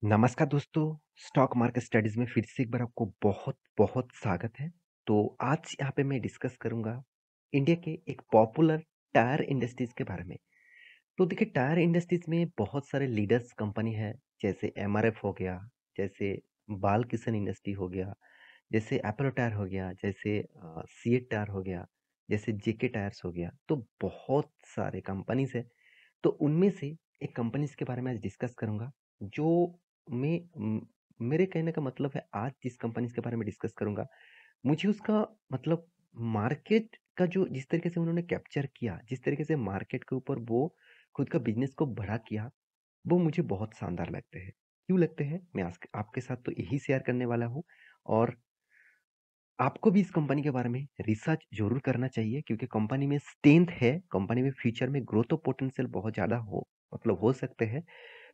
नमस्कार दोस्तों, stock market studies में फिर से एक बार आपको बहुत-बहुत स्वागत है। तो आज यहाँ पे मैं डिस्कस करूँगा इंडिया के एक पॉपुलर टायर इंडस्ट्रीज़ के बारे में। तो देखिए टायर इंडस्ट्रीज़ में बहुत सारे लीडर्स कंपनी है, जैसे एमआरएफ हो गया, जैसे बालकिशन इंडस्ट्री हो गया, जैसे अपोलो टायर हो गया, जैसे सीएट टायर हो गया, जैसे जेके टायर्स हो गया। तो बहुत सारे कंपनीज़ है तो उनमें से एक कंपनीज़ के बारे में आज डिस्कस करूँगा, जो मैं मेरे कहने का मतलब है आज जिस कंपनीज़ के बारे में डिस्कस करूँगा, मुझे उसका मतलब मार्केट का जो जिस तरीके से उन्होंने कैप्चर किया, जिस तरीके से मार्केट के ऊपर वो खुद का बिज़नेस को बड़ा किया, वो मुझे बहुत शानदार लगते हैं। क्यों लगते हैं? मैं आज आपके साथ तो यही शेयर करने वाला हूँ और आपको भी इस कंपनी के बारे में रिसर्च ज़रूर करना चाहिए क्योंकि कंपनी में स्ट्रेंथ है, कंपनी में फ्यूचर में ग्रोथ ऑफ पोटेंशियल बहुत ज़्यादा हो सकते हैं।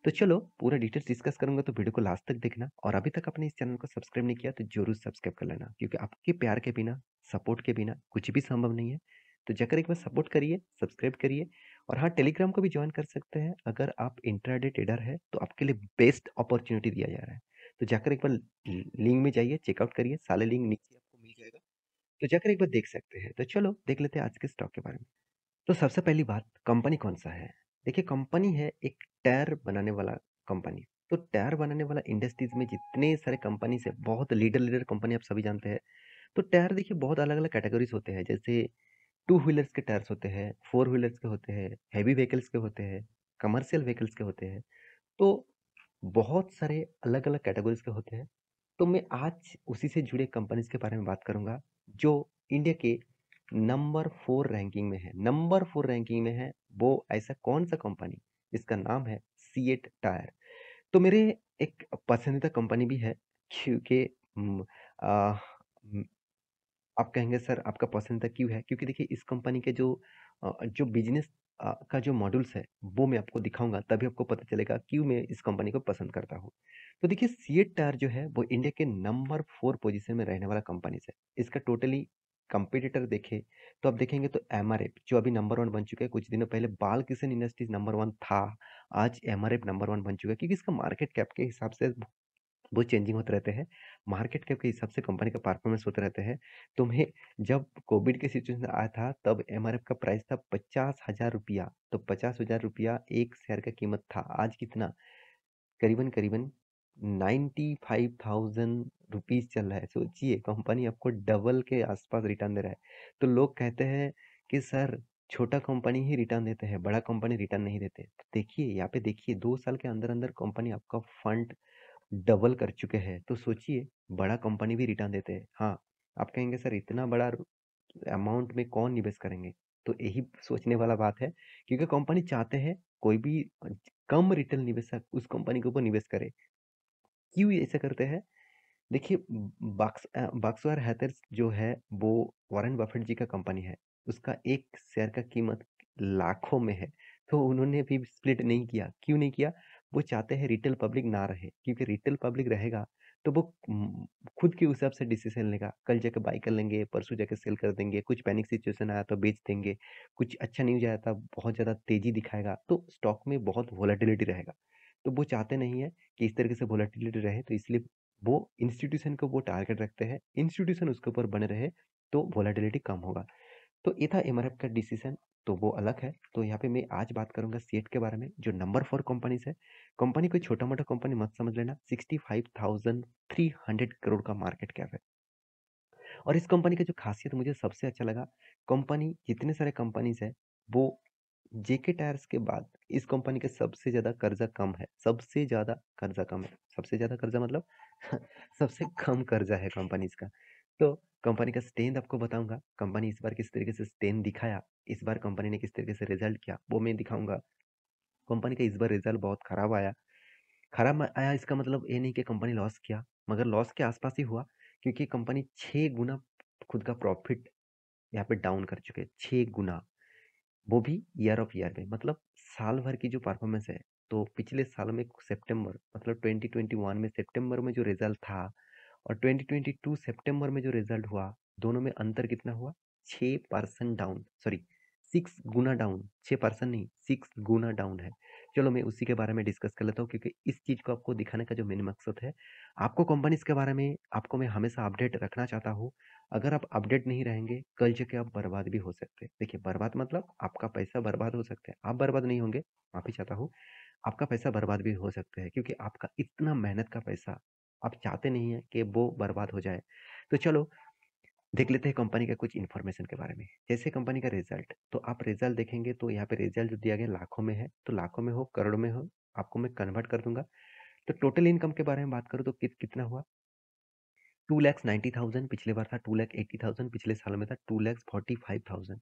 तो चलो पूरा डिटेल्स डिस्कस करूँगा तो वीडियो को लास्ट तक देखना और अभी तक आपने इस चैनल को सब्सक्राइब नहीं किया तो ज़रूर सब्सक्राइब कर लेना क्योंकि आपके प्यार के बिना, सपोर्ट के बिना कुछ भी संभव नहीं है। तो जाकर एक बार सपोर्ट करिए, सब्सक्राइब करिए और हाँ, टेलीग्राम को भी जॉइन कर सकते हैं। अगर आप इंट्राडे ट्रेडर है तो आपके लिए बेस्ट अपॉर्च्युनिटी दिया जा रहा है। तो जाकर एक बार लिंक में जाइए, चेकआउट करिए, सारे लिंक नीचे आपको मिल जाएगा। तो जाकर एक बार देख सकते हैं। तो चलो देख लेते हैं आज के स्टॉक के बारे में। तो सबसे पहली बात कंपनी कौन-सा है? देखिए कंपनी है एक टायर बनाने वाला कंपनी। तो टायर बनाने वाला इंडस्ट्रीज़ में जितने सारे कंपनीज़ है, बहुत लीडर कंपनी आप सभी जानते हैं। तो टायर देखिए बहुत अलग-अलग कैटेगरीज़ होते हैं, जैसे टू व्हीलर्स के टायर्स होते हैं, फोर व्हीलर्स के होते हैं, हेवी व्हीकल्स के होते हैं, कमर्शियल व्हीकल्स के होते हैं। तो बहुत सारे अलग-अलग कैटेगरीज़ के होते हैं। तो मैं आज उसी से जुड़े कंपनीज़ के बारे में बात करूँगा, जो इंडिया के नंबर 4 रैंकिंग में है। नंबर 4 रैंकिंग में है, वो ऐसा कौन-सा कंपनी जिसका नाम है सीएट टायर। तो मेरे एक पसंदीदा कंपनी भी है क्योंकि अ, उम, आप कहेंगे सर आपका पसंदीदा क्यों है? क्योंकि देखिए इस कंपनी के जो बिज़नेस का जो मॉड्यूल्स है, वो मैं आपको दिखाऊँगा तभी आपको पता चलेगा क्यों मैं इस कंपनी को पसंद करता हूँ। तो देखिए सीएट टायर जो है वो इंडिया के नंबर 4 पोज़ीशन में रहने वाला कंपनीज़ है। इसका टोटली कंपीटिटर देखें तो आप देखेंगे तो एमआरएफ जो अभी नंबर 1 बन चुका है, कुछ दिनों पहले बालकिशन इंडस्ट्रीज़ नंबर 1 था, आज एमआरएफ नंबर 1 बन चुका है क्योंकि इसका मार्केट कैप के हिसाब से वो चेंजिंग होते रहते हैं। मार्केट कैप के हिसाब से कंपनी का परफॉर्मेंस होते रहते हैं। तो मैं जब कोविड की सिचुएशन आया था तब एमआरएफ का प्राइस था ₹50,000 तो ₹50,000 एक शेयर का कीमत था। आज कितना? करीबन-करीबन 95,000 रुपीज़ चल रहा है। सोचिए कंपनी आपको डबल के आस-पास रिटर्न दे रहा है। तो लोग कहते हैं कि सर छोटा कंपनी ही रिटर्न देते हैं, बड़ा कंपनी रिटर्न नहीं देते। तो देखिए यहाँ पे देखिए 2 साल के अंदर-अंदर कंपनी आपका फंड डबल कर चुके हैं। तो सोचिए बड़ा कंपनी भी रिटर्न देते हैं। हाँ, आप कहेंगे सर इतना बड़ा अमाउंट में कौन निवेश करेंगे? तो यही सोचने वाला बात है क्योंकि कंपनी चाहते हैं कोई भी कम रिटेल निवेशक उस कंपनी के ऊपर निवेश करे। क्यों ये ऐसा करते हैं? देखिए बर्कशायर हैथर जो है वो वॉरेन बफेट जी का कंपनी है। उसका एक शेयर का कीमत लाखों में है। तो उन्होंने भी स्प्लिट नहीं किया। क्यों नहीं किया? वो चाहते हैं रिटेल पब्लिक ना रहे क्योंकि रिटेल पब्लिक रहेगा तो वो खुद के हिसाब से डिसीज़न लेगा। कल जाके बाय कर लेंगे, परसों जाके सेल कर देंगे, कुछ पैनिक सिचुएशन आया तो बेच देंगे, कुछ अच्छा न्यूज़ आया था बहुत ज़्यादा तेज़ी दिखाएगा, तो स्टॉक में बहुत वोलेटिलिटी रहेगा। तो वो चाहते नहीं है कि इस तरीके से वोलेटिलिटी रहे तो इसलिए वो इंस्टीट्यूशन को वो टारगेट रखते हैं, इंस्टीट्यूशन उसके ऊपर बने रहे तो वोलेटिलिटी कम होगा। तो ये था एमआरएफ का डिसीजन तो वो अलग है। तो यहाँ पे मैं आज बात करूँगा सीएट के बारे में जो नंबर 4 कंपनीज़ है। कंपनी कोई छोटा-मोटा कंपनी मत समझ लेना 65,300 करोड़ का मार्केट कैप है। और इस कंपनी का जो खासियत मुझे सबसे अच्छा लगा, कंपनी जितने सारे कंपनीज़ है, वो जेके टायर्स के बाद इस कंपनी का सबसे ज़्यादा कर्ज़ा कम है, सबसे ज़्यादा कर्ज़ा कम है। सबसे ज़्यादा कर्ज़ा मतलब सबसे कम कर्ज़ा है कंपनीज़ का। तो कंपनी का स्ट्रेंथ आपको बताऊँगा, कंपनी इस बार किस तरीके से स्ट्रेंथ दिखाया, इस बार कंपनी ने किस तरीके से रिज़ल्ट किया, वो मैं दिखाऊँगा। कंपनी का इस बार रिज़ल्ट बहुत खराब आया। खराब आया इसका मतलब ये नहीं कि कंपनी लॉस किया, मगर लॉस के आस-पास ही हुआ क्योंकि कंपनी 6 गुना खुद का प्रॉफ़िट यहाँ पे डाउन कर चुके हैं, 6 गुना। वो भी ईयर ऑफ ईयर में मतलब साल भर की जो परफॉर्मेंस है तो पिछले साल में सितंबर मतलब 2021 में सितंबर में जो रिजल्ट था और 2022 सितंबर में जो रिजल्ट हुआ दोनों में अंतर कितना हुआ 6% डाउन सॉरी 6 गुना डाउन 6% नहीं 6 गुना डाउन है चलो मैं उसी के बारे में डिस्कस कर लेता हूँ क्योंकि इस चीज़ को आपको दिखाने का जो मेन मकसद है, आपको कंपनीज़ के बारे में आपको मैं हमेशा अपडेट रखना चाहता हूँ। अगर आप अपडेट नहीं रहेंगे, कल जाके आप बर्बाद भी हो सकते हैं। देखिए बर्बाद मतलब आपका पैसा बर्बाद हो सकता है। आप बर्बाद नहीं होंगे, माफ़ी चाहता हूँ। आपका पैसा बर्बाद भी हो सकता है क्योंकि आपका इतना मेहनत का पैसा आप चाहते नहीं हैं कि वो बर्बाद हो जाए। तो चलो देख लेते हैं कंपनी का कुछ इन्फॉर्मेशन के बारे में। जैसे कंपनी का रिजल्ट, तो आप रिजल्ट देखेंगे तो यहाँ पे रिजल्ट जो दिया गया लाखों में है, तो लाखों में हो करोड़ में हो, आपको मैं कन्वर्ट कर दूंगा। तो टोटल इनकम के बारे में बात करूँ तो कितना हुआ, 2,90,000 पिछले बार था, 2,80,000 पिछले साल में था, 2,45,000।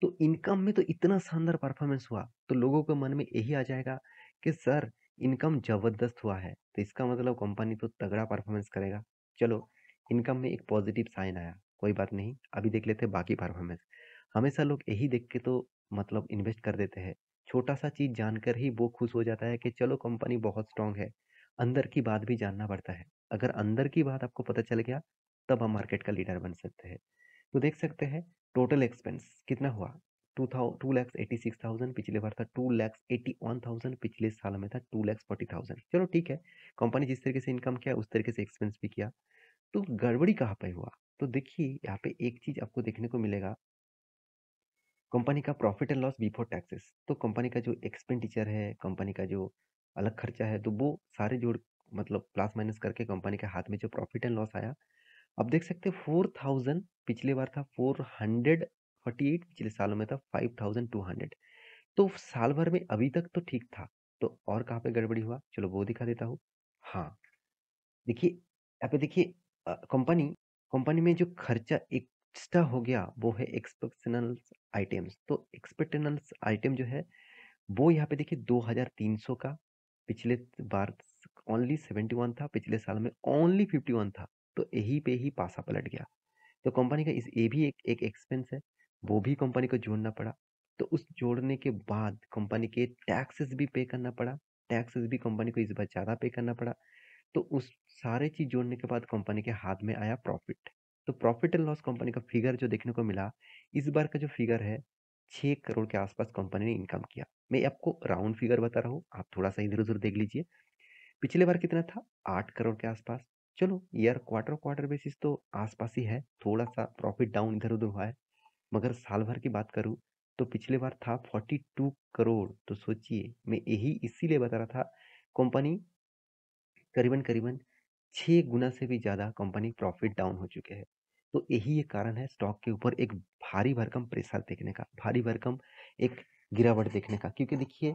तो इनकम में तो इतना शानदार परफॉर्मेंस हुआ तो लोगों के मन में यही आ जाएगा कि सर इनकम जबरदस्त हुआ है, तो इसका मतलब कंपनी तो तगड़ा परफॉर्मेंस करेगा। चलो इनकम में एक पॉजिटिव साइन आया, कोई बात नहीं। अभी देख लेते हैं बाकी परफॉर्मेंस। हमेशा लोग यही देख के तो मतलब इन्वेस्ट कर देते हैं, छोटा सा चीज जानकर ही वो खुश हो जाता है कि चलो कंपनी बहुत स्ट्रांग है। अंदर की बात भी जानना पड़ता है। अगर अंदर की बात आपको पता चल गया तब हम मार्केट का लीडर बन सकते हैं। तो देख सकते हैं टोटल एक्सपेंस कितना हुआ, 2,86,000 पिछले बार था, 2,81,000 पिछले साल में था, 2,40,000। चलो ठीक है, कंपनी जिस तरीके से इनकम किया उस तरीके से एक्सपेंस भी किया। तो गड़बड़ी कहाँ पे हुआ, तो देखिए यहाँ पे एक चीज आपको देखने को मिलेगा, कंपनी का profit and loss before taxes. तो कंपनी का जो एक्सपेंडिचर है, कंपनी का जो अलग खर्चा है, तो वो सारे जोड़ मतलब प्लस माइनस करके कंपनी के हाथ में जो प्रॉफिट एंड लॉस आया, अब देख सकते हैं 4,000 पिछले बार था, 448 पिछले सालों में था, 5,200। तो साल भर में अभी तक तो ठीक था। तो और कहाँ पे गड़बड़ी हुआ, चलो वो दिखा देता हूँ। हाँ, देखिए यहाँ पे देखिए कंपनी कंपनी में जो खर्चा एक्स्ट्रा हो गया वो है एक्सपेक्शनल आइटम्स। तो एक्सपेक्टेनल आइटम जो है वो यहाँ पे देखिए 2,300 का, पिछले बार ओनली 71 था, पिछले साल में ओनली 51 था। तो यही पे ही पासा पलट गया। तो कंपनी का इस ये भी एक एक्सपेंस है, वो भी कंपनी को जोड़ना पड़ा। तो उस जोड़ने के बाद कंपनी के टैक्सेस भी पे करना पड़ा, टैक्सेस भी कंपनी को इस बार ज़्यादा पे करना पड़ा। तो उस सारे चीज जोड़ने के बाद कंपनी के हाथ में आया प्रॉफिट। तो प्रॉफिट एंड लॉस कंपनी का फिगर जो देखने को मिला, इस बार का जो फिगर है 6 करोड़ के आसपास कंपनी ने इनकम किया। मैं आपको राउंड फिगर बता रहा हूँ, आप थोड़ा सा इधर उधर देख लीजिए। पिछले बार कितना था, 8 करोड़ के आसपास। चलो ईयर क्वार्टर क्वार्टर बेसिस तो आसपास ही है, थोड़ा सा प्रॉफिट डाउन इधर उधर हुआ है। मगर साल भर की बात करूँ तो पिछले बार था 42 करोड़। तो सोचिए, मैं यही इसीलिए बता रहा था, कंपनी करीबन करीबन 6 गुना से भी ज़्यादा कंपनी प्रॉफिट डाउन हो चुके हैं। तो यही एक कारण है स्टॉक के ऊपर एक भारी भरकम प्रेशर देखने का, भारी भरकम एक गिरावट देखने का। क्योंकि देखिए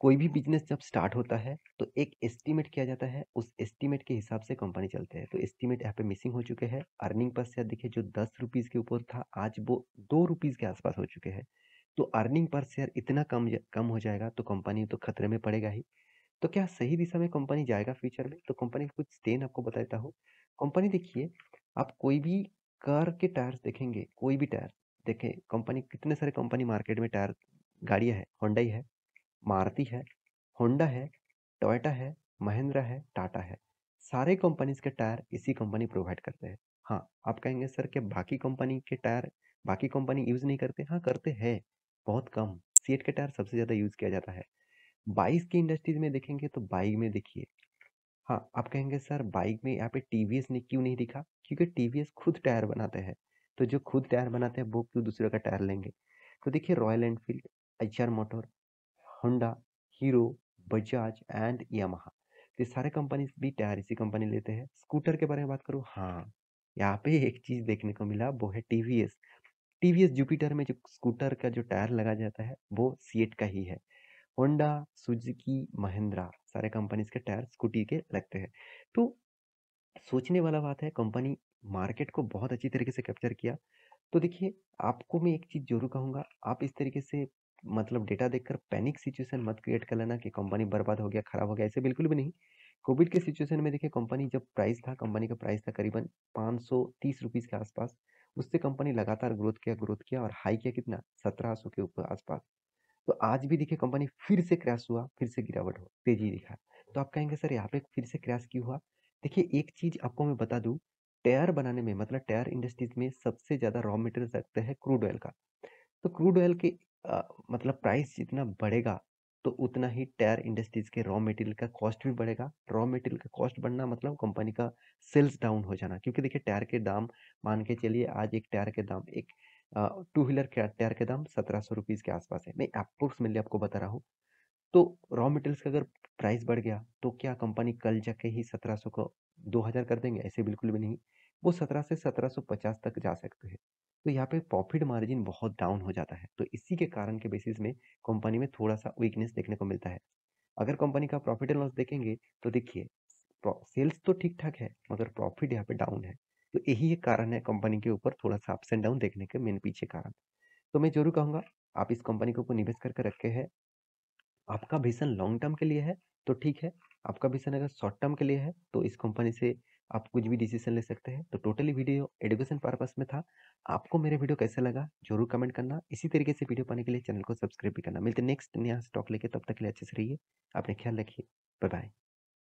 कोई भी बिजनेस जब स्टार्ट होता है तो एक एस्टिमेट किया जाता है, उस एस्टिमेट के हिसाब से कंपनी चलते हैं। तो एस्टिमेट यहाँ पे मिसिंग हो चुके हैं। अर्निंग पर शेयर देखिए, जो 10 रुपीज़ के ऊपर था आज वो 2 रुपीज़ के आसपास हो चुके हैं। तो अर्निंग पर शेयर इतना कम हो जाएगा तो कंपनी तो खतरे में पड़ेगा ही। तो क्या सही दिशा में कंपनी जाएगा फ्यूचर में, तो कंपनी का कुछ स्टेन आपको बता देता हूँ। कंपनी देखिए, आप कोई भी कार के टायर्स देखेंगे, कोई भी टायर देखें, कंपनी कितने सारे कंपनी मार्केट में टायर गाड़ियां है, होंडा है, मारुति है, होंडा है, टोयोटा है, महिंद्रा है, टाटा है। सारे कंपनीज के टायर इसी कंपनी प्रोवाइड करते हैं। हाँ, आप कहेंगे सर कि बाकी कंपनी के टायर बाकी कंपनी यूज नहीं करते, हाँ करते हैं, बहुत कम। सीएट के टायर सबसे ज्यादा यूज किया जाता है। बाइक की इंडस्ट्रीज में देखेंगे तो बाइक में देखिए, हाँ आप कहेंगे सर बाइक में यहाँ पे टीवीएस ने क्यों नहीं दिखा, क्योंकि टीवीएस खुद टायर बनाते हैं। तो जो खुद टायर बनाते हैं वो क्यों दूसरे का टायर लेंगे। तो देखिए royal Enfield, HR motor, Honda, hero, Bajaj and Yamaha, तो ये सारे कंपनी भी टायर इसी कंपनी लेते हैं। स्कूटर के बारे में बात करूँ, हाँ यहाँ पे एक चीज देखने को मिला, वो है टीवीएस। टीवीएस जुपिटर में जो स्कूटर का जो टायर लगा जाता है वो सीएट का ही है। होंडा, सुजुकी, महिंद्रा, सारे कंपनीज के टायर स्कूटी के लगते हैं। तो सोचने वाला बात है, कंपनी मार्केट को बहुत अच्छी तरीके से कैप्चर किया। तो देखिए आपको मैं एक चीज जरूर कहूंगा, आप इस तरीके से मतलब डेटा देखकर पैनिक सिचुएशन मत क्रिएट कर लेना कि कंपनी बर्बाद हो गया, खराब हो गया, ऐसे बिल्कुल भी नहीं। कोविड के सिचुएशन में देखिए, कंपनी जब प्राइस था, कंपनी का प्राइस था करीबन 530 रुपीज के आसपास। उससे कंपनी लगातार ग्रोथ किया और हाई किया कितना, 1700 के ऊपर आसपास। तो आज भी देखिए कंपनी फिर से क्रैश हुआ, फिर से गिरावट हो, तेजी दिखा। तो आप कहेंगे सर यहाँ पे फिर से क्रैश क्यों हुआ। देखिए एक चीज आपको मैं बता दूं, टायर बनाने में मतलब टायर इंडस्ट्रीज में सबसे ज्यादा रॉ मटेरियल लगता है क्रूड ऑयल का। तो क्रूड ऑयल के मतलब प्राइस जितना बढ़ेगा, तो उतना ही टायर इंडस्ट्रीज के रॉ मटेरियल का कॉस्ट भी बढ़ेगा। रॉ मटेरियल का कॉस्ट बढ़ना मतलब कंपनी का सेल्स डाउन हो जाना, क्योंकि देखिए टायर के दाम, मान के चलिए आज एक टायर के दाम, एक टू व्हीलर के टायर के दाम 1700 रुपीज़ के आसपास है। मैं अप्रोक्सीमेटली आपको बता रहा हूँ। तो रॉ मटेरियल्स का अगर प्राइस बढ़ गया तो क्या कंपनी कल जाके ही 1700 को 2000 कर देंगे? ऐसे बिल्कुल भी नहीं। वो 17 से 1750 तक जा सकते हैं। तो यहाँ पे प्रॉफिट मार्जिन बहुत डाउन हो जाता है। तो इसी के कारण के बेसिस में कंपनी में थोड़ा-सा वीकनेस देखने को मिलता है। अगर कंपनी का प्रॉफिट एंड लॉस देखेंगे तो देखिए सेल्स तो ठीक-ठाक है, मगर प्रॉफिट यहाँ पे डाउन है। तो यही एक कारण है कंपनी के ऊपर थोड़ा-सा अप्स एंड डाउन देखने के मेन पीछे कारण। तो मैं ज़रूर कहूँगा आप इस कंपनी के ऊपर निवेश करके रखे हैं। आपका विज़न लॉन्ग टर्म के लिए है तो ठीक है। आपका विज़न अगर शॉर्ट टर्म के लिए है तो इस कंपनी से आप कुछ भी डिसीजन ले सकते हैं। तो टोटली वीडियो एजुकेशन पर्पस में था। आपको मेरे वीडियो कैसा लगा ज़रूर कमेंट करना। इसी तरीके से वीडियो पाने के लिए चैनल को सब्सक्राइब भी करना। मिलते हैं नेक्स्ट नया स्टॉक लेके, तब तक के लिए अच्छे से रहिए। अपने ख्याल रखिए। Bye bye.